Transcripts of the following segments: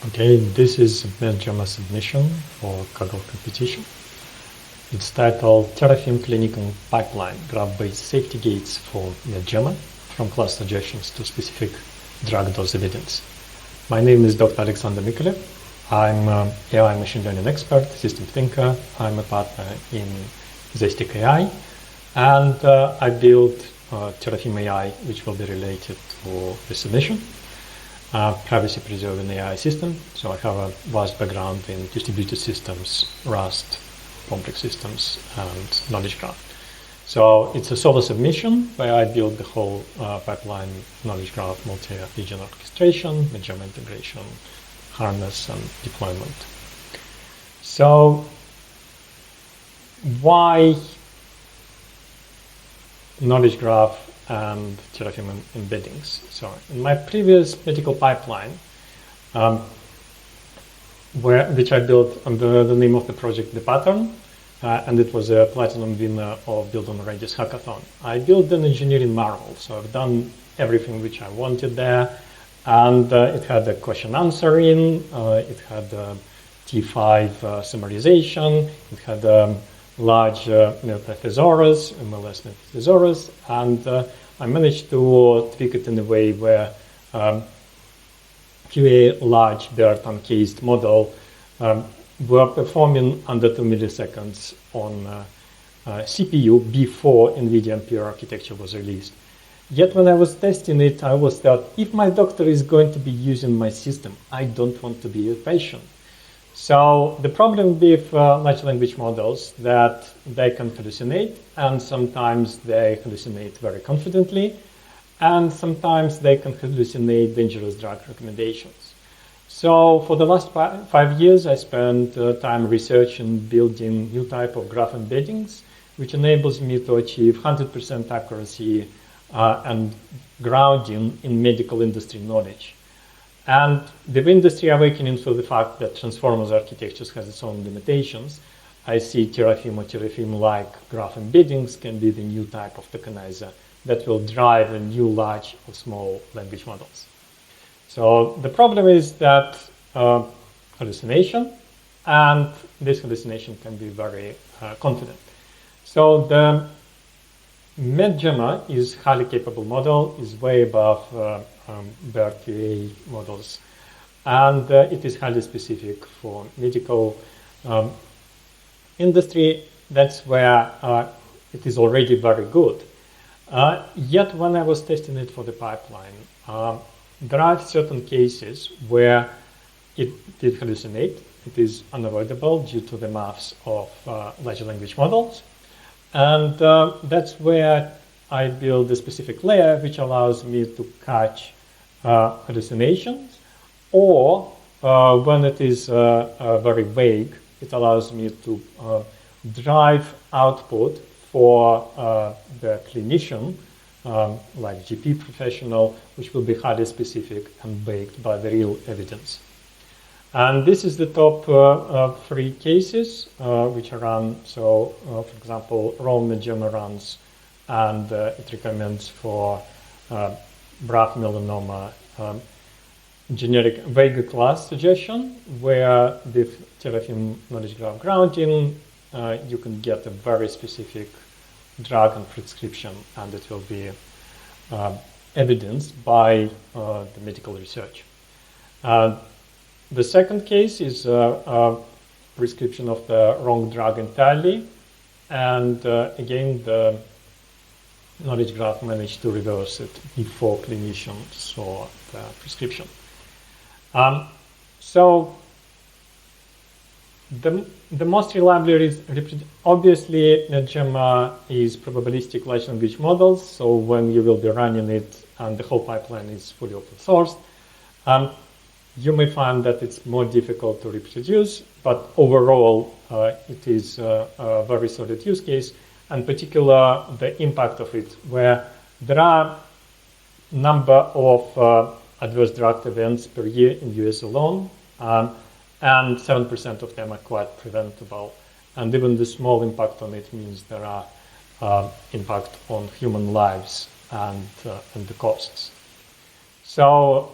Okay, this is Medjama submission for Kaggle competition. It's titled Terraphim Clinical Pipeline, graph-based safety gates for Medjama, from class suggestions to specific drug dose evidence. My name is Dr. Alexander Mikolev. I'm an AI machine learning expert, system thinker. I'm a partner in Zestic AI, and I built Terraphim AI, which will be related to the submission. Privacy-preserving AI system, so I have a vast background in distributed systems, Rust, complex systems, and knowledge graph. So it's a solo submission where I build the whole pipeline, knowledge graph, multi-region orchestration, Medjama integration, harness, and deployment. So why knowledge graph and Terraphim embeddings? So in my previous medical pipeline, which I built under the name of the project The Pattern, and it was a platinum winner of Build on Radius hackathon. I built an engineering marvel, so I've done everything which I wanted there, and it had a question answering, it had T5 summarization, it had large thesaurus, MLS thesaurus, and I managed to tweak it in a way where QA large BERT uncased model were performing under 2 milliseconds on CPU before NVIDIA Ampere architecture was released. Yet when I was testing it, I was thought, if my doctor is going to be using my system, I don't want to be a patient. So the problem with large language models that they can hallucinate, and sometimes they hallucinate very confidently, and sometimes they can hallucinate dangerous drug recommendations. So for the last 5 years, I spent time researching building new type of graph embeddings, which enables me to achieve 100% accuracy and grounding in medical industry knowledge. And the industry awakening to the fact that transformers architectures has its own limitations, I see Terraphim or Terraphim-like graph embeddings can be the new type of tokenizer that will drive a new large or small language models. So the problem is that hallucination, and this hallucination can be very confident. So the Medjama is highly capable model, is way above BERT QA models, and it is highly specific for medical industry. That's where it is already very good. Yet when I was testing it for the pipeline, there are certain cases where it did hallucinate. It is unavoidable due to the maths of large language models. And that's where I build a specific layer which allows me to catch hallucinations, or when it is very vague, it allows me to drive output for the clinician, like GP professional, which will be highly specific and backed by the real evidence. And this is the top 3 cases which are run. So, for example, raw Medjama runs, and it recommends for BRAF melanoma generic Vega class suggestion, where with Terraphim knowledge graph grounding, you can get a very specific drug and prescription, and it will be evidenced by the medical research. The second case is prescription of the wrong drug entirely, and again, the knowledge graph managed to reverse it before clinicians saw the prescription. So the most reliably, obviously, Medjama is probabilistic large language models, so when you will be running it and the whole pipeline is fully open sourced, you may find that it's more difficult to reproduce, but overall, it is a very solid use case, and particular the impact of it, where there are number of adverse drug events per year in US alone, and 7% of them are quite preventable. And even the small impact on it means there are impact on human lives and the costs. So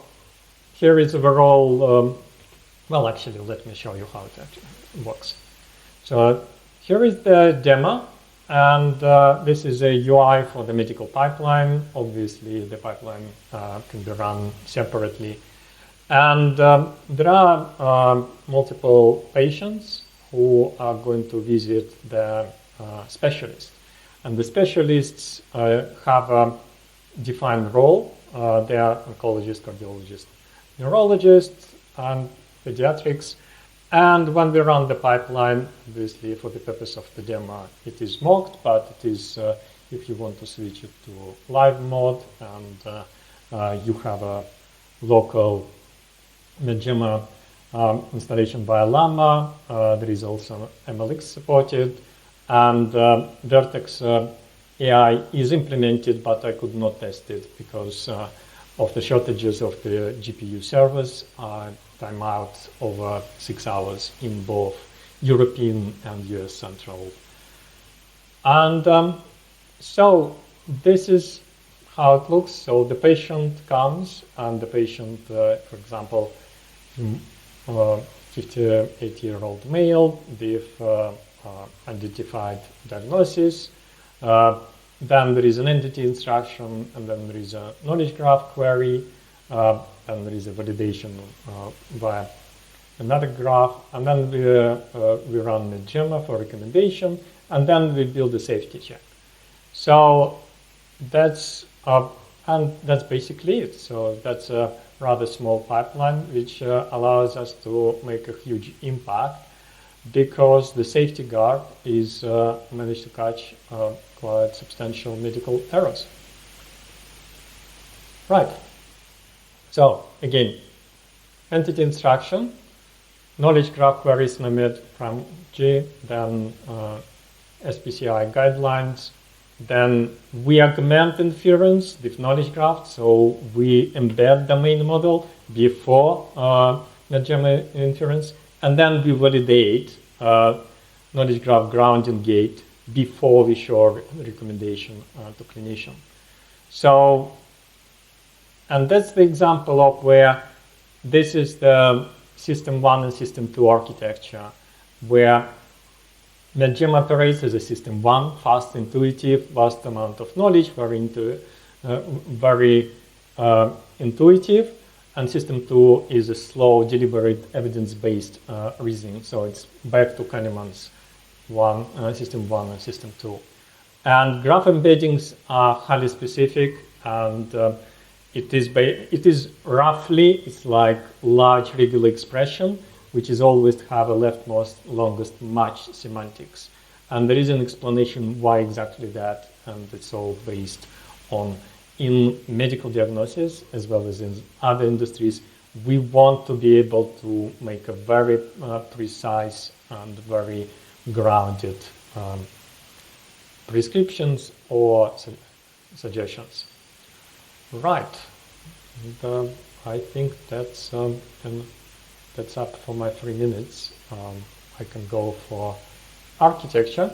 here is overall Well, actually, let me show you how it actually works. So here is the demo, and this is a UI for the medical pipeline. Obviously, the pipeline can be run separately. And there are multiple patients who are going to visit the specialist. And the specialists have a defined role. They are oncologists, cardiologists, neurologists, and pediatrics. And when we run the pipeline, obviously for the purpose of the demo, it is mocked, but it is, if you want to switch it to live mode, and you have a local Medgema installation via Llama. There is also MLX supported, and Vertex AI is implemented, but I could not test it because of the shortages of the GPU servers. Time out over 6 hours in both European and US Central. And so this is how it looks. So the patient comes, and the patient, for example, 58-year-old male with unidentified diagnosis. Then there is an entity instruction, and then there is a knowledge graph query, and there is a validation via another graph, and then we run Medgema for recommendation, and then we build a safety check. So that's basically it. So that's a rather small pipeline, which allows us to make a huge impact, because the safety guard is managed to catch quite substantial medical errors. Right. So again, entity instruction, knowledge graph queries made from G, then SPCI guidelines, then we augment inference with knowledge graph, so we embed the main model before Medgema inference, and then we validate knowledge graph grounding gate before we show recommendation to clinician. So, and that's the example of where this is the system 1 and system 2 architecture, where Medgema operates as a system 1, fast, intuitive, vast amount of knowledge, very intuitive, and system 2 is a slow, deliberate, evidence-based reasoning. So it's back to Kahneman's system 1 and system 2. And graph embeddings are highly specific, and it is roughly, it's like large regular expression, which is always have a leftmost longest match semantics. And there is an explanation why exactly that, and it's all based on, in medical diagnosis as well as in other industries, we want to be able to make a very precise and very grounded prescriptions or suggestions. Right. And, I think that's up for my 3 minutes. I can go for architecture.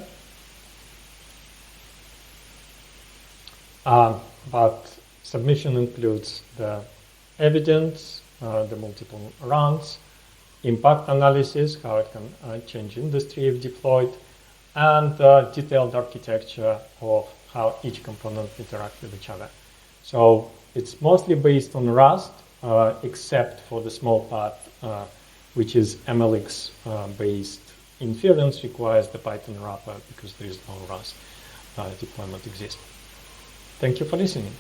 But submission includes the evidence, the multiple runs, impact analysis, how it can change industry if deployed, and detailed architecture of how each component interacts with each other. So it's mostly based on Rust, except for the small part, which is MLX based inference requires the Python wrapper because there is no Rust deployment exists. Thank you for listening.